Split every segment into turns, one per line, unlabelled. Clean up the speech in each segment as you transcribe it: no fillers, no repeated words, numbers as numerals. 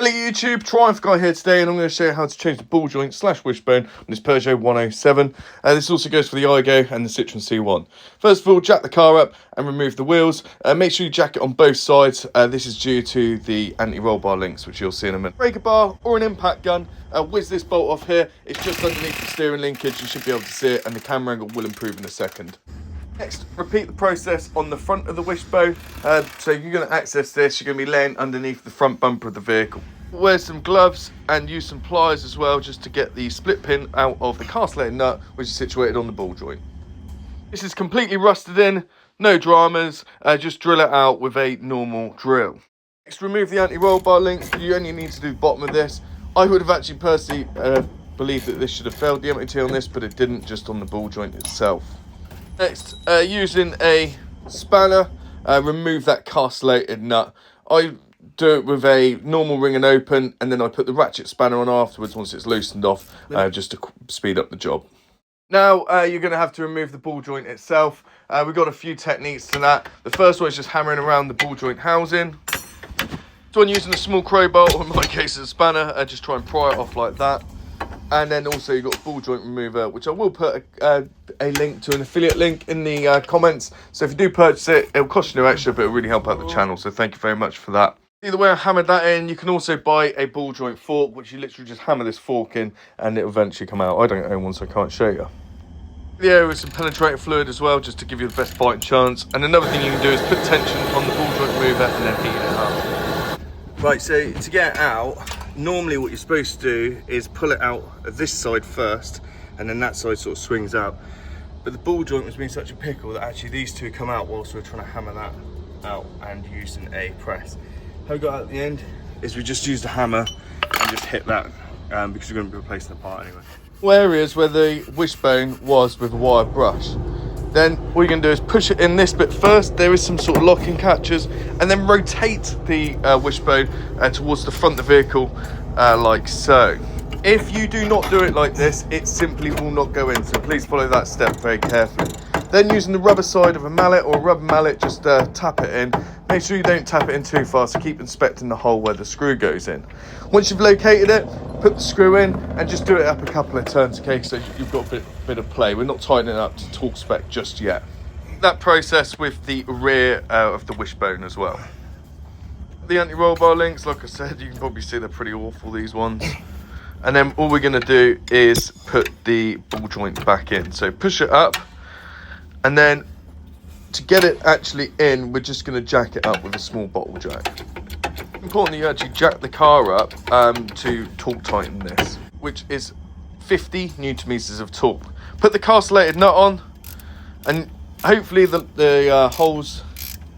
Hello YouTube, Triumph Guy here today, and I'm going to show you how to change the ball joint / wishbone on this Peugeot 107. This also goes for the Igo and the Citroen C1. First of all, jack the car up and remove the wheels. Make sure you jack it on both sides. This is due to the anti-roll bar links, which you'll see in a minute. Breaker bar or an impact gun, whiz this bolt off here. It's just underneath the steering linkage. You should be able to see it, and the camera angle will improve in a second. Next, repeat the process on the front of the wishbone. So you're going to access this, you're going to be laying underneath the front bumper of the vehicle. Wear some gloves and use some pliers as well, just to get the split pin out of the castellated nut, which is situated on the ball joint. This is completely rusted in, no dramas, just drill it out with a normal drill. Next, remove the anti-roll bar links. You only need to do the bottom of this. I would have actually personally believed that this should have failed the MOT on this, but it didn't, just on the ball joint itself. Next, using a spanner, remove that castellated nut. I do it with a normal ring and open, and then I put the ratchet spanner on afterwards once it's loosened off, just to speed up the job. Now you're going to have to remove the ball joint itself. We've got a few techniques to that. The first one is just hammering around the ball joint housing. So I'm using a small crowbar, or in my case a spanner, just try and pry it off like that. And then also you've got a ball joint remover, which I will put a link to, an affiliate link in the comments. So if you do purchase it, it'll cost you no extra, but it'll really help out the channel. So thank you very much for that. Either way, I hammered that in. You can also buy a ball joint fork, which you literally just hammer this fork in and it'll eventually come out. I don't own one, so I can't show you. Yeah, with some penetrating fluid as well, just to give you the best biting chance. And another thing you can do is put tension on the ball joint remover and then heat it up. Right, so to get it out, normally what you're supposed to do is pull it out of this side first, and then that side sort of swings out. But the ball joint was being such a pickle that actually these two come out whilst we're trying to hammer that out and using a press. How we got out at the end is we just used a hammer and just hit that, because we're going to be replacing the part anyway. Areas where the wishbone was with a wire brush. Then what you're going to do is push it in this bit first. There is some sort of locking catches, and then rotate the wishbone towards the front of the vehicle, like so. If you do not do it like this, it simply will not go in, so please follow that step very carefully. Then using the rubber side of a mallet or a rubber mallet, just tap it in. Make sure you don't tap it in too far, so keep inspecting the hole where the screw goes in. Once you've located it, put the screw in and just do it up a couple of turns, okay, so you've got a bit of play. We're not tightening it up to torque spec just yet. That process with the rear of the wishbone as well. The anti-roll bar links, like I said, you can probably see they're pretty awful, these ones. And then all we're going to do is put the ball joint back in. So push it up, and then to get it actually in, we're just going to jack it up with a small bottle jack. Importantly, you actually jack the car up to torque tighten this, which is 50 newton meters of torque. Put the castellated nut on, and hopefully the holes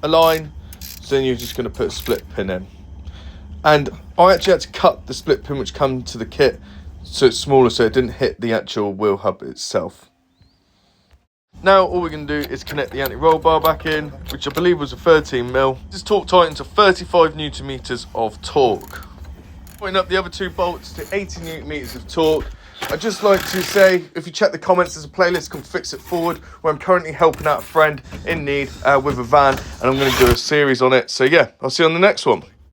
align. So then you're just going to put a split pin in. And I actually had to cut the split pin which come to the kit so it's smaller, so it didn't hit the actual wheel hub itself. Now all we're going to do is connect the anti-roll bar back in, which I believe was a 13mm. This torque tightens to 35 newton meters of torque. Putting up the other two bolts to 80 newton meters of torque. I'd just like to say, if you check the comments, there's a playlist called Fix It Forward, where I'm currently helping out a friend in need with a van, and I'm going to do a series on it. So yeah, I'll see you on the next one.